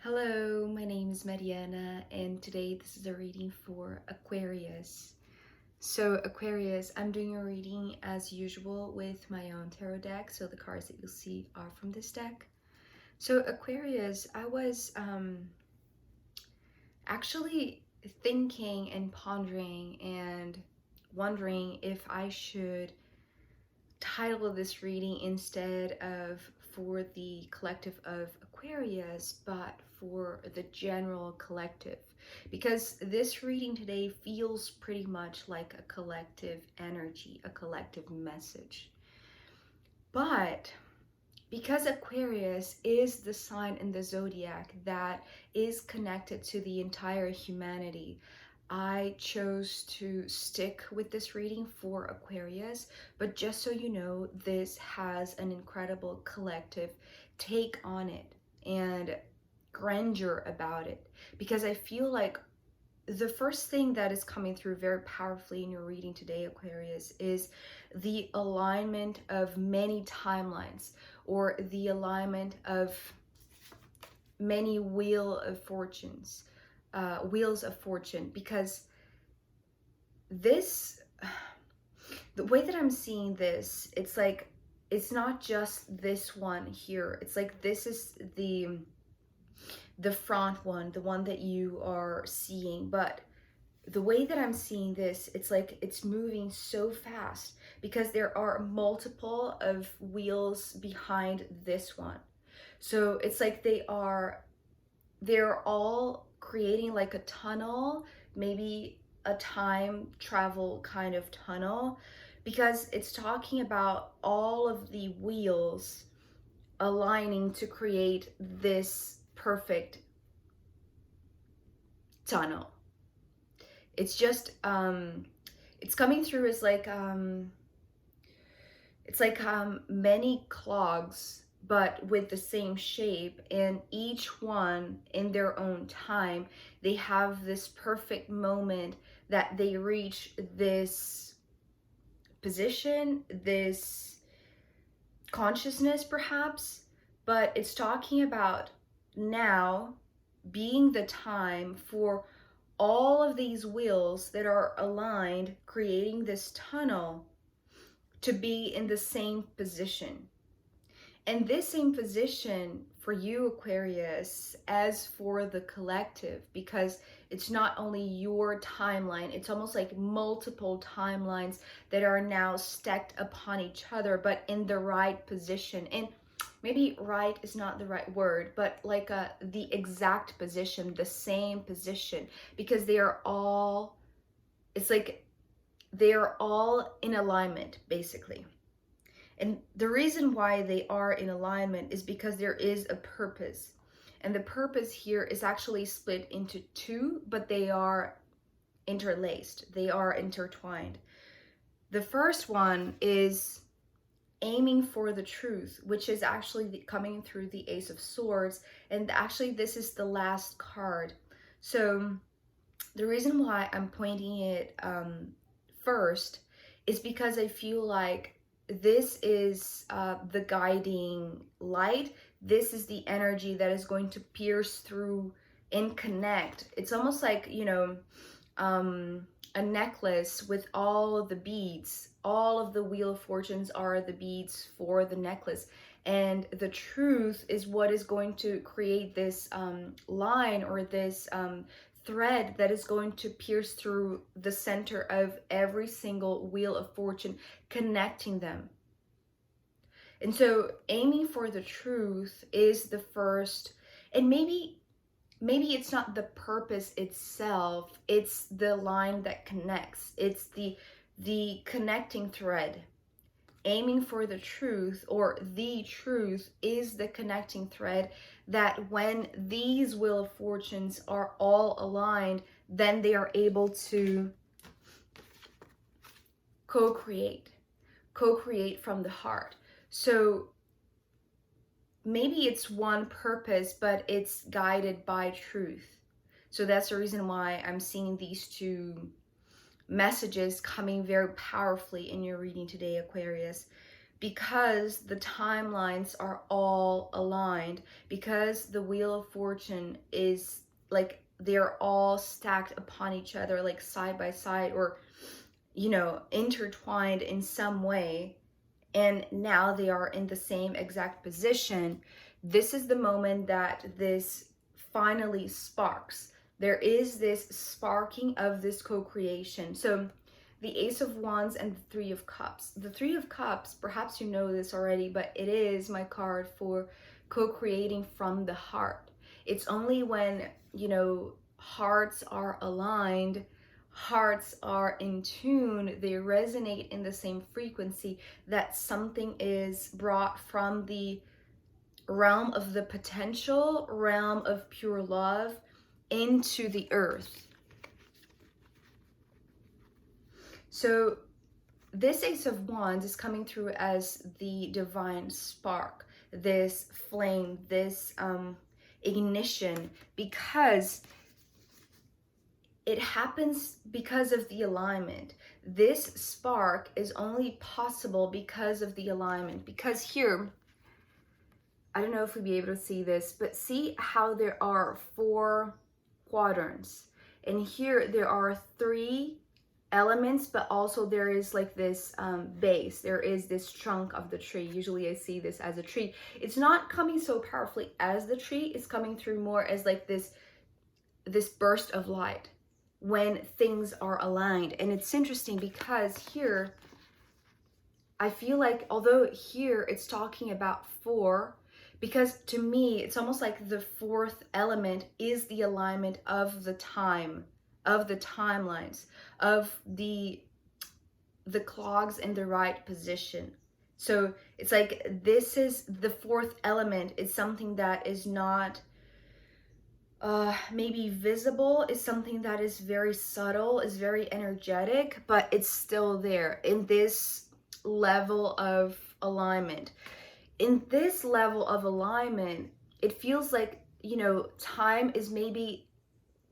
Hello, my name is Mariana, and today this is a reading for Aquarius. So Aquarius, I'm doing a reading as usual with my own tarot deck, so the cards that you'll see are from this deck. So Aquarius, I was actually thinking and pondering and wondering if I should title this reading instead of for the collective of Aquarius, but for the general collective, because this reading today feels pretty much like a collective energy, a collective message. But because Aquarius is the sign in the zodiac that is connected to the entire humanity, I chose to stick with this reading for Aquarius. But just so you know, this has an incredible collective take on it and grandeur about it, because I feel like the first thing that is coming through very powerfully in your reading today, Aquarius, is the alignment of many timelines, or the alignment of many wheels of fortune, because this, the way that I'm seeing this, it's like, it's not just this one here. It's like this is the front one, the one that you are seeing, but the way that I'm seeing this, it's like it's moving so fast because there are multiple of wheels behind this one. So it's like they're all creating like a tunnel, maybe a time travel kind of tunnel, because it's talking about all of the wheels aligning to create this perfect tunnel. It's just it's coming through as like it's like many clogs but with the same shape, and each one in their own time they have this perfect moment that they reach this position, this consciousness perhaps. But it's talking about now being the time for all of these wheels that are aligned, creating this tunnel, to be in the same position. And this same position for you, Aquarius, as for the collective, because it's not only your timeline, it's almost like multiple timelines that are now stacked upon each other, but in the right position. And maybe right is not the right word, but like the exact position, the same position, because they are all, it's like they are all in alignment basically. And the reason why they are in alignment is because there is a purpose. And the purpose here is actually split into two, but they are interlaced, they are intertwined. The first one is aiming for the truth, which is actually coming through the Ace of Swords, and actually this is the last card. So the reason why I'm pointing it first is because I feel like this is the guiding light. This is the energy that is going to pierce through and connect. It's almost like, you know, a necklace with all of the beads. All of the Wheel of Fortunes are the beads for the necklace. And the truth is what is going to create this line, or this thread that is going to pierce through the center of every single Wheel of Fortune, connecting them. And so aiming for the truth is the first, and maybe it's not the purpose itself, it's the line that connects, it's the connecting thread. Aiming for the truth, or the truth, is the connecting thread that when these Wheel of Fortunes are all aligned, then they are able to co-create from the heart. So maybe it's one purpose, but it's guided by truth. So that's the reason why I'm seeing these two messages coming very powerfully in your reading today, Aquarius. because the timelines are all aligned, because the Wheel of Fortune is like they're all stacked upon each other, like side by side, or intertwined in some way, and now they are in the same exact position. This is the moment that this finally sparks. There is this sparking of this co-creation. So the Ace of Wands and the Three of Cups. The Three of Cups, perhaps you know this already, but it is my card for co-creating from the heart. It's only when, hearts are aligned, hearts are in tune, they resonate in the same frequency, that something is brought from the realm of the potential, realm of pure love, into the earth. So this Ace of Wands is coming through as the divine spark, this flame, this ignition, because it happens because of the alignment. This spark is only possible because of the alignment. Because here, I don't know if we'll be able to see this, but see how there are 4 quadrants. And here there are 3 elements, but also there is like this base. There is this trunk of the tree. Usually I see this as a tree. It's not coming so powerfully as the tree. It's coming through more as like this burst of light when things are aligned. And it's interesting because here, I feel like, although here it's talking about 4, because to me, it's almost like the 4th element is the alignment of the time, of the timelines, of the clogs in the right position. So it's like this is the 4th element. It's something that is not maybe visible, is something that is very subtle, is very energetic, but it's still there in this level of alignment. In this level of alignment, it feels like, time is maybe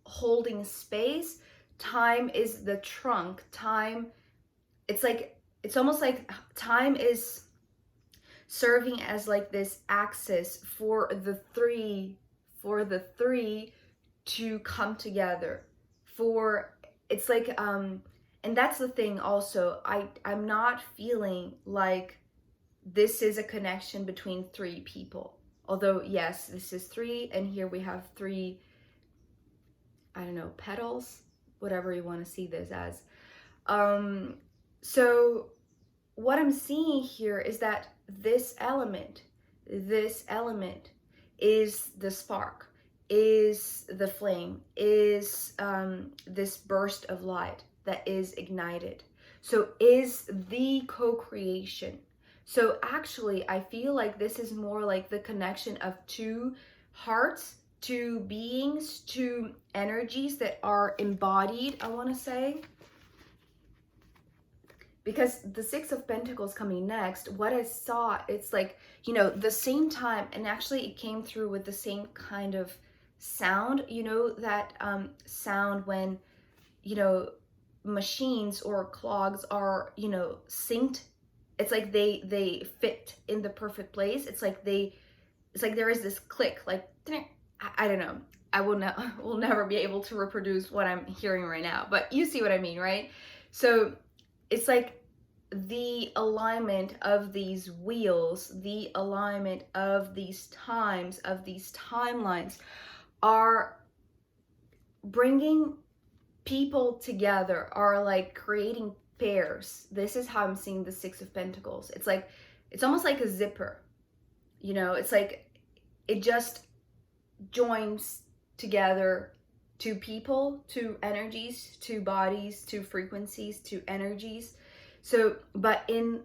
holding space. Time is the trunk. Time, it's almost like time is serving as like this axis for the three to come together. It's like and that's the thing also, I'm not feeling like this is a connection between 3 people. Although yes, this is 3, and here we have 3, I don't know, petals, whatever you want to see this as. So what I'm seeing here is that this element is the spark, is the flame, is this burst of light that is ignited. So is the co-creation. So actually, I feel like this is more like the connection of 2 hearts, 2 beings, 2 energies that are embodied, I want to say. Because the 6 of Pentacles coming next, what I saw, it's like, the same time, and actually it came through with the same kind of sound, that sound when, machines or clogs are, synced. It's like they fit in the perfect place. It's like there is this click, like, I don't know. I will never be able to reproduce what I'm hearing right now, but you see what I mean, right? So it's like the alignment of these wheels, the alignment of these times, of these timelines are bringing people together, are like creating pairs. This is how I'm seeing the 6 of Pentacles. It's like, it's almost like a zipper, it's like it just joins together 2 people, 2 energies, 2 bodies, 2 frequencies, 2 energies. So, but in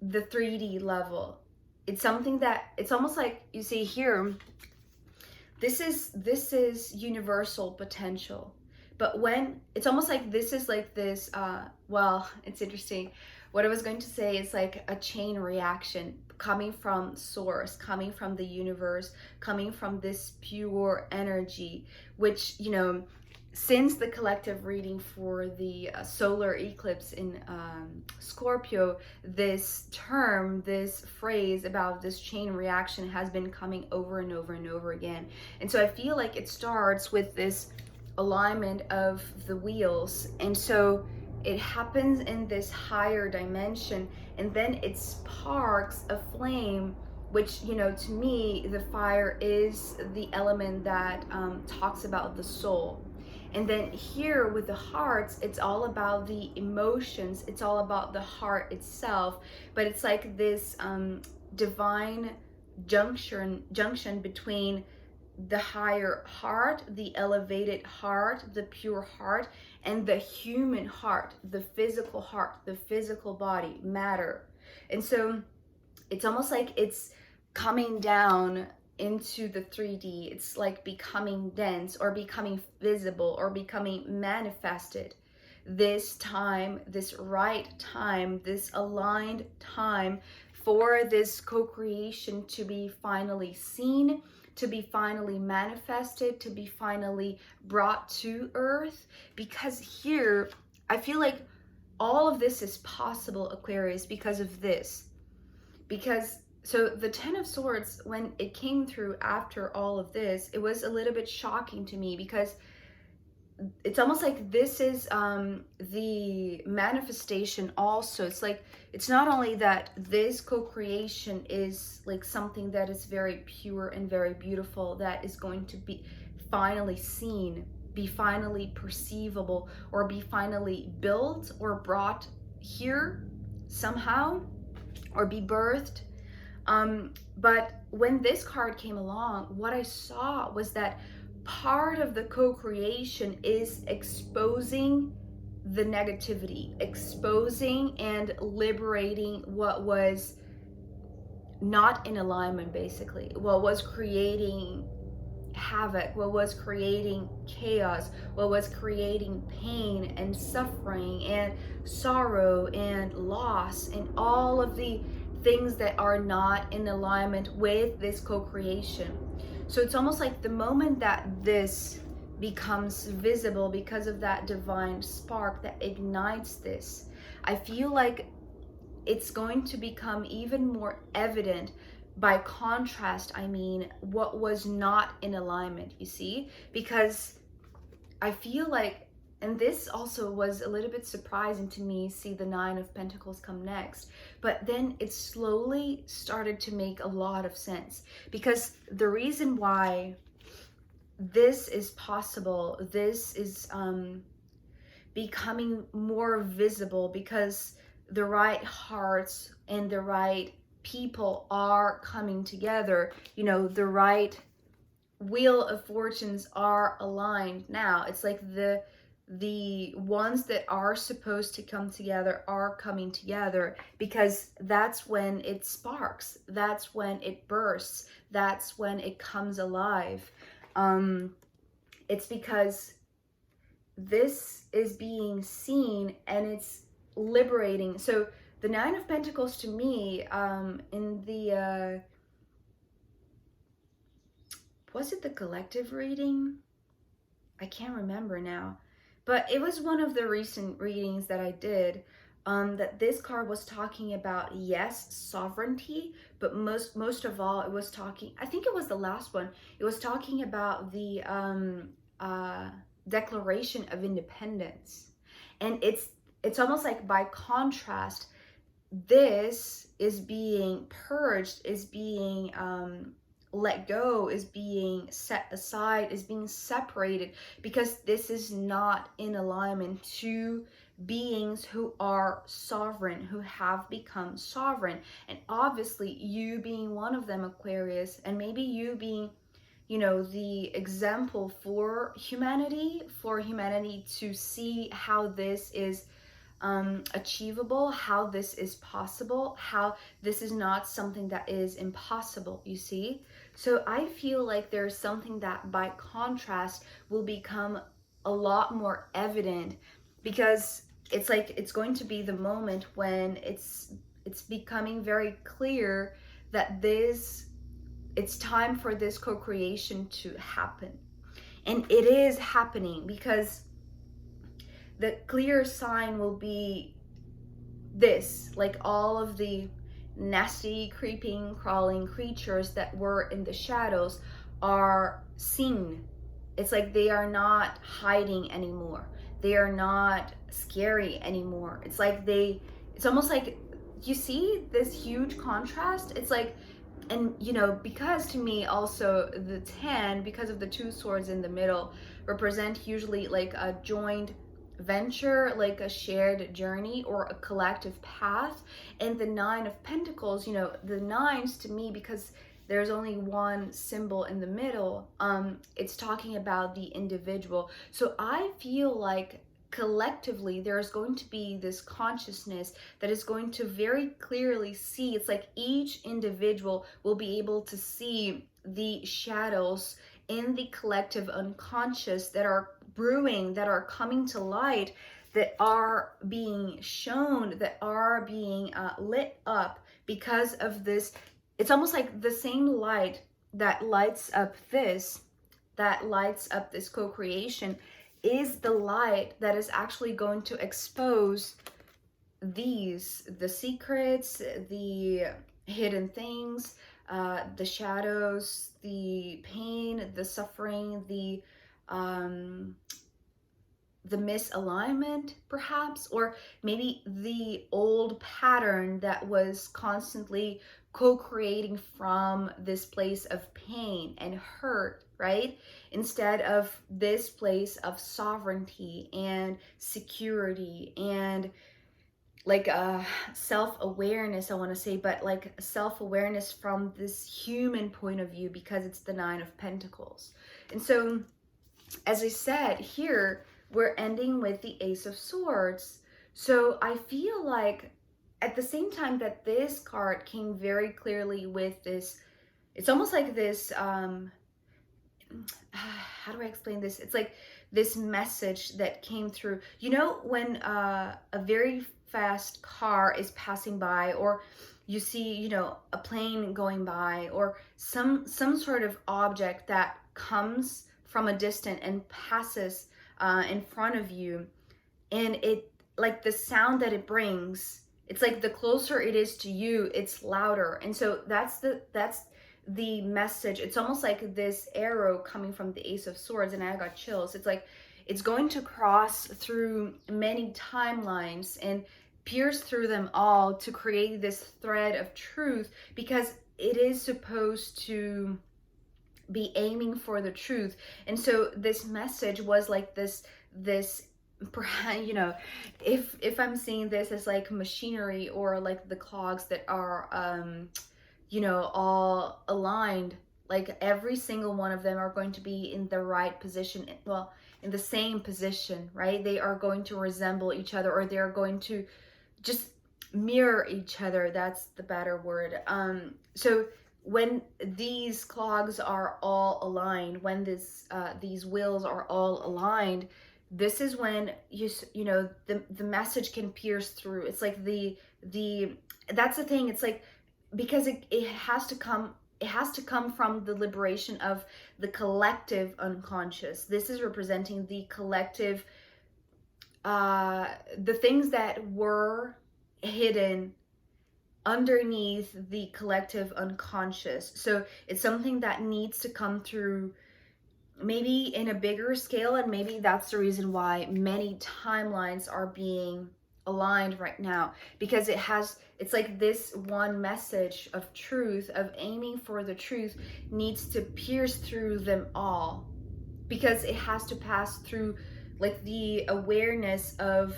the 3D level, it's something that, it's almost like, you see here, this is universal potential. But when, it's almost like this is like this, well, it's interesting. What I was going to say is like a chain reaction coming from source, coming from the universe, coming from this pure energy, which, since the collective reading for the solar eclipse in Scorpio, this term, this phrase about this chain reaction has been coming over and over and over again. And so I feel like it starts with this alignment of the wheels. And so it happens in this higher dimension, and then it sparks a flame, which, you know, to me, the fire is the element that talks about the soul. And then here with the hearts, it's all about the emotions, it's all about the heart itself. But it's like this divine junction between the higher heart, the elevated heart, the pure heart, and the human heart, the physical body, matter. And so it's almost like it's coming down into the 3D. It's like becoming dense or becoming visible or becoming manifested. This time, this right time, this aligned time for this co-creation to be finally seen, to be finally manifested, to be finally brought to earth. Because here, I feel like all of this is possible, Aquarius, because of this. Because so the Ten of Swords, when it came through after all of this, it was a little bit shocking to me, because it's almost like this is the manifestation also. It's like, it's not only that this co-creation is like something that is very pure and very beautiful, that is going to be finally seen, be finally perceivable, or be finally built or brought here somehow, or be birthed. But when this card came along, what I saw was that part of the co-creation is exposing the negativity, exposing and liberating what was not in alignment, basically, what was creating havoc, what was creating chaos, what was creating pain and suffering and sorrow and loss, and all of the things that are not in alignment with this co-creation. So it's almost like the moment that this becomes visible because of that divine spark that ignites this, I feel like it's going to become even more evident. By contrast, I mean, what was not in alignment, you see? Because I feel like, and this also was a little bit surprising to me, see the Nine of Pentacles come next, but then it slowly started to make a lot of sense. Because the reason why this is possible, this is becoming more visible, because the right hearts and the right people are coming together. You know, the right wheel of fortunes are aligned now. It's like the ones that are supposed to come together are coming together, because that's when it sparks, that's when it bursts, that's when it comes alive. It's because this is being seen and it's liberating. So the Nine of Pentacles to me, in the was it the collective reading? I can't remember now, but it was one of the recent readings that I did, that this card was talking about, yes, sovereignty, but most of all, it was talking, I think it was the last one, it was talking about the Declaration of Independence. And it's almost like, by contrast, this is being purged, is being let go, is being set aside, is being separated, because this is not in alignment to beings who are sovereign, who have become sovereign. And obviously you being one of them, Aquarius, and maybe you being, you know, the example for humanity to see how this is achievable, how this is possible, how this is not something that is impossible, you see? So I feel like there's something that, by contrast, will become a lot more evident, because it's like it's going to be the moment when it's becoming very clear that it's time for this co-creation to happen. And it is happening, because the clear sign will be this, like all of the nasty, creeping, crawling creatures that were in the shadows are seen. It's like they are not hiding anymore. They are not scary anymore. It's like it's almost like, you see this huge contrast? It's like, and you know, because to me also the 10, because of the 2 swords in the middle, represent usually like a joined venture, like a shared journey or a collective path. And the 9 of Pentacles, you know, the 9s to me, because there's only one symbol in the middle, it's talking about the individual. So I feel like collectively there's going to be this consciousness that is going to very clearly see. It's like each individual will be able to see the shadows in the collective unconscious that are brewing, that are coming to light, that are being shown, that are being lit up because of this. It's almost like the same light that lights up this, co-creation, is the light that is actually going to expose the secrets, the hidden things, the shadows, the pain, the suffering, the misalignment perhaps, or maybe the old pattern that was constantly co-creating from this place of pain and hurt, right? Instead of this place of sovereignty and security and like self-awareness, I want to say, but like self-awareness from this human point of view, because it's the 9 of Pentacles. And so, as I said, here we're ending with the Ace of Swords. So I feel like at the same time that this card came very clearly with this, it's almost like this, how do I explain this? It's like this message that came through. You know, when a very fast car is passing by, or you see, you know, a plane going by, or some sort of object that comes from a distance and passes in front of you, and it, like the sound that it brings, it's like the closer it is to you, it's louder. And so that's the message. It's almost like this arrow coming from the Ace of Swords, and I got chills. It's like it's going to cross through many timelines and pierce through them all to create this thread of truth, because it is supposed to be aiming for the truth. And so this message was like this, you know, if I'm seeing this as like machinery, or like the clogs that are you know, all aligned, like every single one of them are going to be in the right position, well, in the same position, right? They are going to resemble each other, or they're going to just mirror each other. That's the better word. So when these clogs are all aligned, when these wheels are all aligned, this is when you know, the message can pierce through. It's like that's the thing. It's like, because it has to come from the liberation of the collective unconscious. This is representing the collective, the things that were hidden underneath the collective unconscious. So it's something that needs to come through, maybe in a bigger scale, and maybe that's the reason why many timelines are being aligned right now, because it's like this one message of truth, of aiming for the truth, needs to pierce through them all, because it has to pass through like the awareness of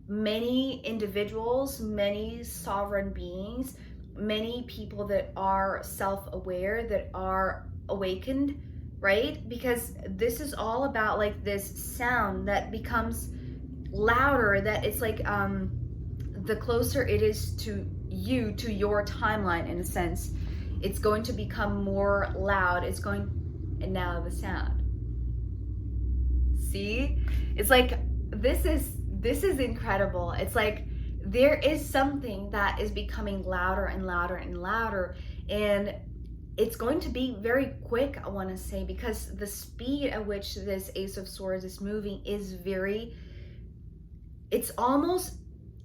many individuals, many sovereign beings, many people that are self-aware, that are awakened, right? Because this is all about like this sound that becomes louder, that it's like the closer it is to you, to your timeline, in a sense, it's going to become more loud. It's going, and now the sound. See, it's like this is incredible. It's like there is something that is becoming louder and louder and louder, and it's going to be very quick, I want to say, because the speed at which this Ace of Swords is moving is it's almost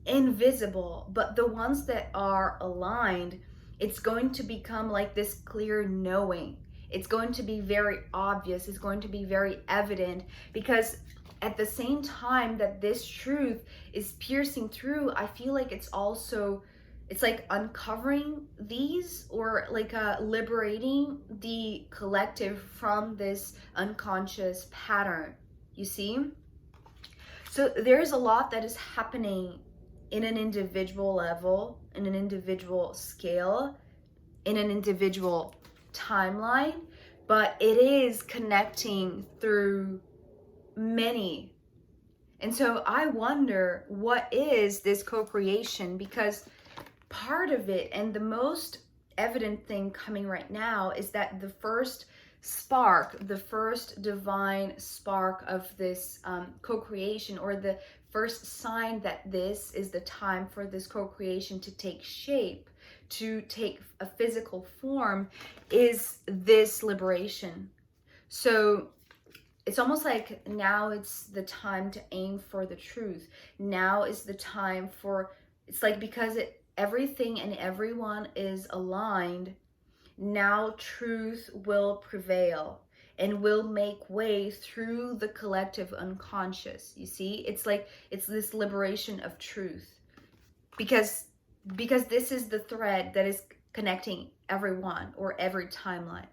invisible. But the ones that are aligned, it's going to become like this clear knowing. It's going to be very obvious. It's going to be very evident, because at the same time that this truth is piercing through, I feel like it's like uncovering these, or like liberating the collective from this unconscious pattern, you see? So there's a lot that is happening in an individual level, in an individual scale, in an individual timeline, but it is connecting through many. And so I wonder, what is this co-creation? Because part of it, and the most evident thing coming right now, is that the first spark, the first divine spark of this co-creation, or the first sign that this is the time for this co-creation to take shape, to take a physical form, is this liberation. So it's almost like now it's the time to aim for the truth. Now is the time for, it's like, because everything and everyone is aligned, now truth will prevail and will make way through the collective unconscious. You see, it's like, it's this liberation of truth, because this is the thread that is connecting everyone, or every timeline.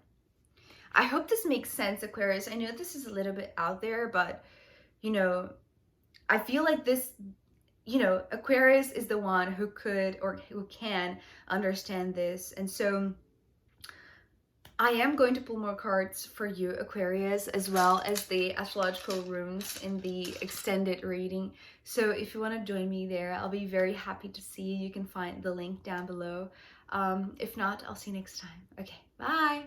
I hope this makes sense, Aquarius. I know this is a little bit out there, but you know, I feel like this, you know, Aquarius is the one who could, or who can understand this. And so I am going to pull more cards for you, Aquarius, as well as the astrological runes in the extended reading. So if you want to join me there, I'll be very happy to see you. You can find the link down below. If not, I'll see you next time. Okay, bye.